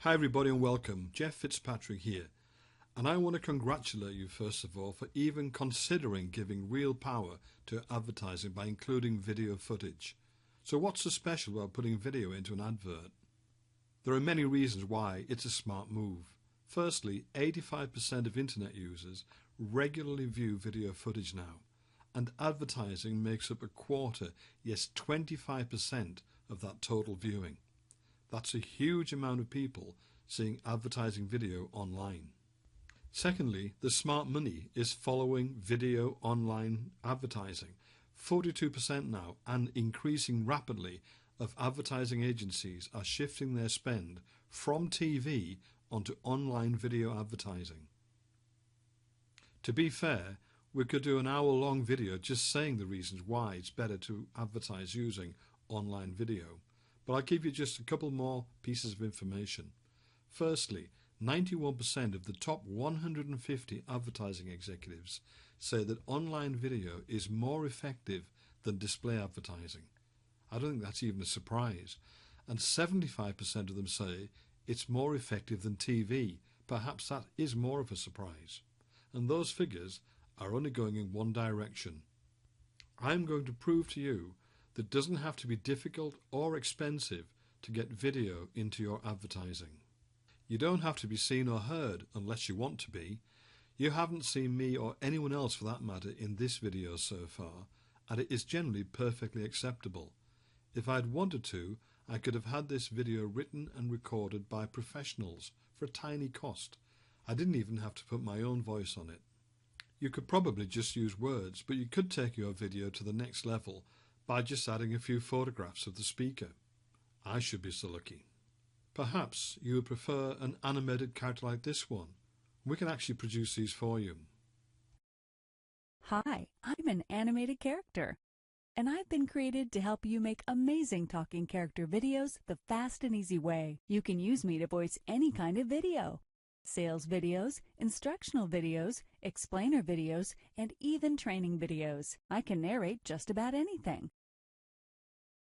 Hi everybody and welcome. Jeff Fitzpatrick here. And I want to congratulate you first of all for even considering giving real power to advertising by including video footage. So what's so special about putting video into an advert? There are many reasons why it's a smart move. Firstly, 85% of internet users regularly view video footage now, and advertising makes up a quarter, yes 25% of that total viewing. That's a huge amount of people seeing advertising video online. Secondly, the smart money is following video online advertising. 42% now, and increasing rapidly, of advertising agencies are shifting their spend from TV onto online video advertising. To be fair, we could do an hour-long video just saying the reasons why it's better to advertise using online video. But I'll give you just a couple more pieces of information. Firstly, 91% of the top 150 advertising executives say that online video is more effective than display advertising. I don't think that's even a surprise. And 75% of them say it's more effective than TV. Perhaps that is more of a surprise. And those figures are only going in one direction. I'm going to prove to you that it doesn't have to be difficult or expensive to get video into your advertising. You don't have to be seen or heard unless you want to be. You haven't seen me or anyone else for that matter in this video so far, and it is generally perfectly acceptable. If I'd wanted to, I could have had this video written and recorded by professionals for a tiny cost. I didn't even have to put my own voice on it. You could probably just use words, but you could take your video to the next level by just adding a few photographs of the speaker. I should be so lucky. Perhaps you would prefer an animated character like this one. We can actually produce these for you. Hi, I'm an animated character, and I've been created to help you make amazing talking character videos the fast and easy way. You can use me to voice any kind of video. Sales videos, instructional videos, explainer videos, and even training videos. I can narrate just about anything.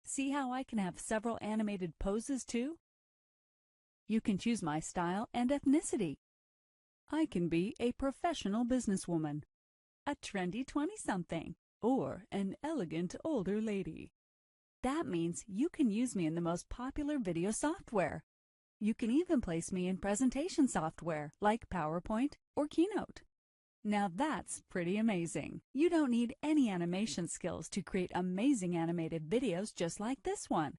See how I can have several animated poses too? You can choose my style and ethnicity. I can be a professional businesswoman, a trendy 20-something, or an elegant older lady. That means you can use me in the most popular video software. You can even place me in presentation software like PowerPoint or Keynote. Now that's pretty amazing. You don't need any animation skills to create amazing animated videos just like this one.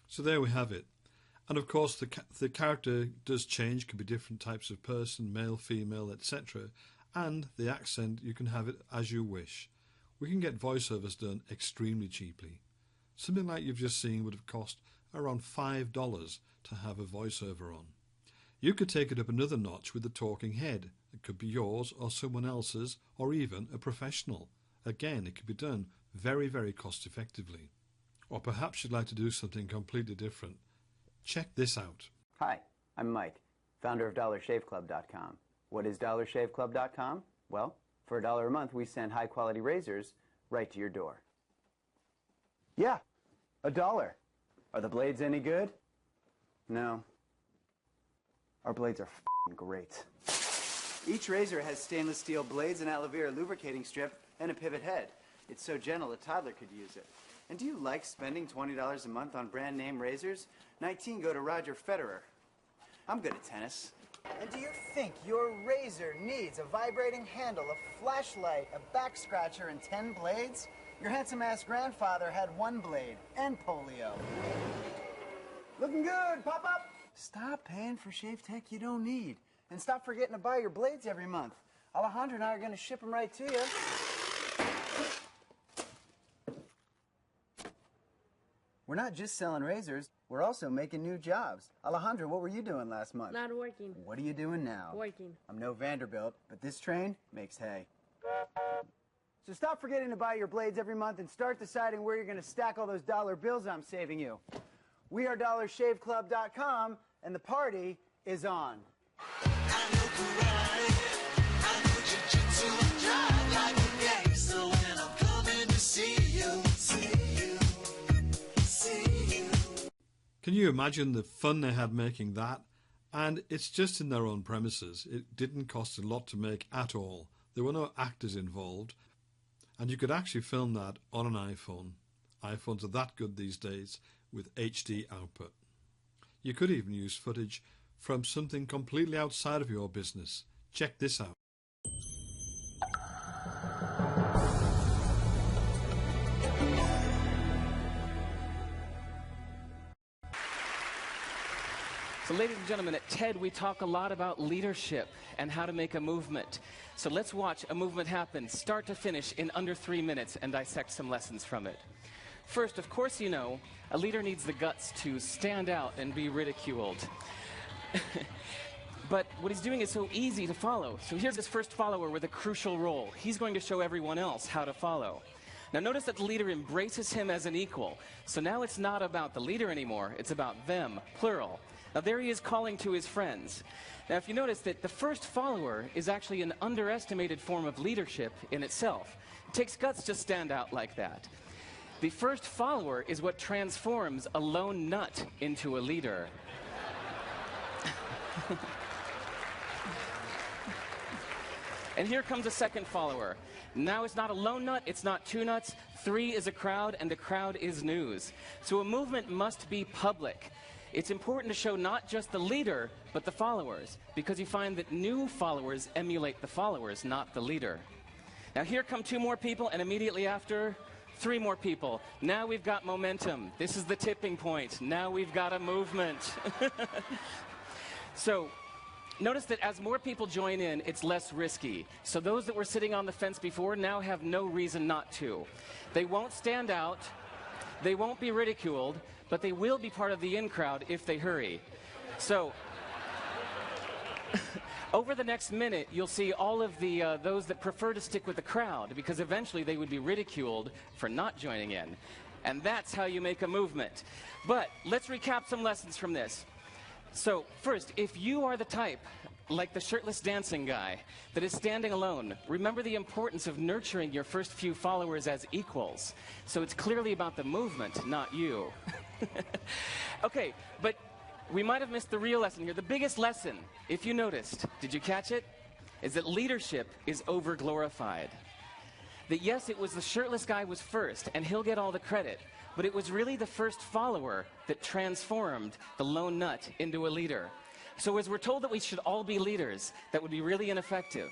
So there we have it. And of course the character does change, can be different types of person, male, female, etc. And the accent, you can have it as you wish. We can get voiceovers done extremely cheaply. Something like you've just seen would have cost around $5 to have a voiceover on. You could take it up another notch with the talking head. It could be yours or someone else's, or even a professional. Again, it could be done very, very cost effectively. Or perhaps you'd like to do something completely different. Check this out. Hi, I'm Mike, founder of DollarShaveClub.com. What is DollarShaveClub.com? Well, for $1 a month, we send high-quality razors right to your door. Yeah, $1. Are the blades any good? No. Our blades are f***ing great. Each razor has stainless steel blades, an aloe vera lubricating strip, and a pivot head. It's so gentle a toddler could use it. And do you like spending $20 a month on brand name razors? 19 go to Roger Federer. I'm good at tennis. And do you think your razor needs a vibrating handle, a flashlight, a back scratcher, and 10 blades? Your handsome-ass grandfather had 1 blade and polio. Looking good, pop up! Stop paying for shave tech you don't need. And stop forgetting to buy your blades every month. Alejandro and I are going to ship them right to you. We're not just selling razors, we're also making new jobs. Alejandro, what were you doing last month? Not working. What are you doing now? Working. I'm no Vanderbilt, but this train makes hay. So stop forgetting to buy your blades every month and start deciding where you're going to stack all those dollar bills I'm saving you. We are DollarShaveClub.com, and the party is on. Can you imagine the fun they had making that? And it's just in their own premises. It didn't cost a lot to make at all. There were no actors involved. And you could actually film that on an iPhone. iPhones are that good these days with HD output. You could even use footage from something completely outside of your business. Check this out. So ladies and gentlemen, at TED we talk a lot about leadership and how to make a movement. So let's watch a movement happen, start to finish, in under 3 minutes and dissect some lessons from it. First, of course you know, a leader needs the guts to stand out and be ridiculed. But what he's doing is so easy to follow. So here's his first follower with a crucial role. He's going to show everyone else how to follow. Now notice that the leader embraces him as an equal. So now it's not about the leader anymore, it's about them, plural. Now there he is calling to his friends. Now if you notice that the first follower is actually an underestimated form of leadership in itself. It takes guts to stand out like that. The first follower is what transforms a lone nut into a leader. And here comes a second follower. Now it's not a lone nut, it's not two nuts, 3 is a crowd, and the crowd is news. So a movement must be public. It's important to show not just the leader, but the followers, because you find that new followers emulate the followers, not the leader. Now here come 2 more people, and immediately after, 3 more people. Now we've got momentum. This is the tipping point. Now we've got a movement. So notice that as more people join in, it's less risky. So those that were sitting on the fence before now have no reason not to. They won't stand out, they won't be ridiculed, but they will be part of the in crowd if they hurry. So over the next minute, you'll see all of the those that prefer to stick with the crowd, because eventually they would be ridiculed for not joining in. And that's how you make a movement. But let's recap some lessons from this. So first, if you are the type, like the shirtless dancing guy, that is standing alone, remember the importance of nurturing your first few followers as equals. So it's clearly about the movement, not you. Okay, but we might have missed the real lesson here. The biggest lesson, if you noticed, did you catch it? Is that leadership is over-glorified. That yes, it was the shirtless guy was first, and he'll get all the credit, but it was really the first follower that transformed the lone nut into a leader. So as we're told that we should all be leaders, that would be really ineffective.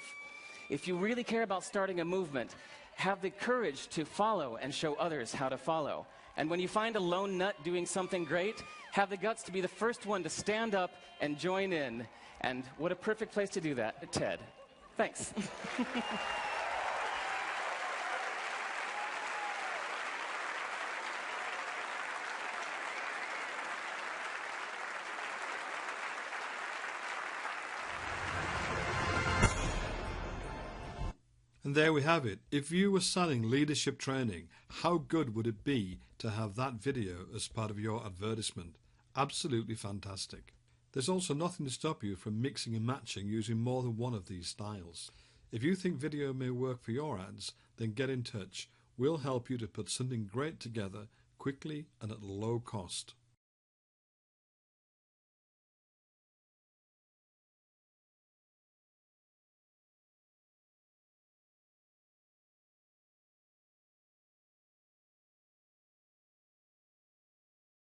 If you really care about starting a movement, have the courage to follow and show others how to follow. And when you find a lone nut doing something great, have the guts to be the first one to stand up and join in. And what a perfect place to do that, TED. Thanks. And there we have it. If you were selling leadership training, how good would it be to have that video as part of your advertisement? Absolutely fantastic. There's also nothing to stop you from mixing and matching using more than one of these styles. If you think video may work for your ads, then get in touch. We'll help you to put something great together quickly and at low cost.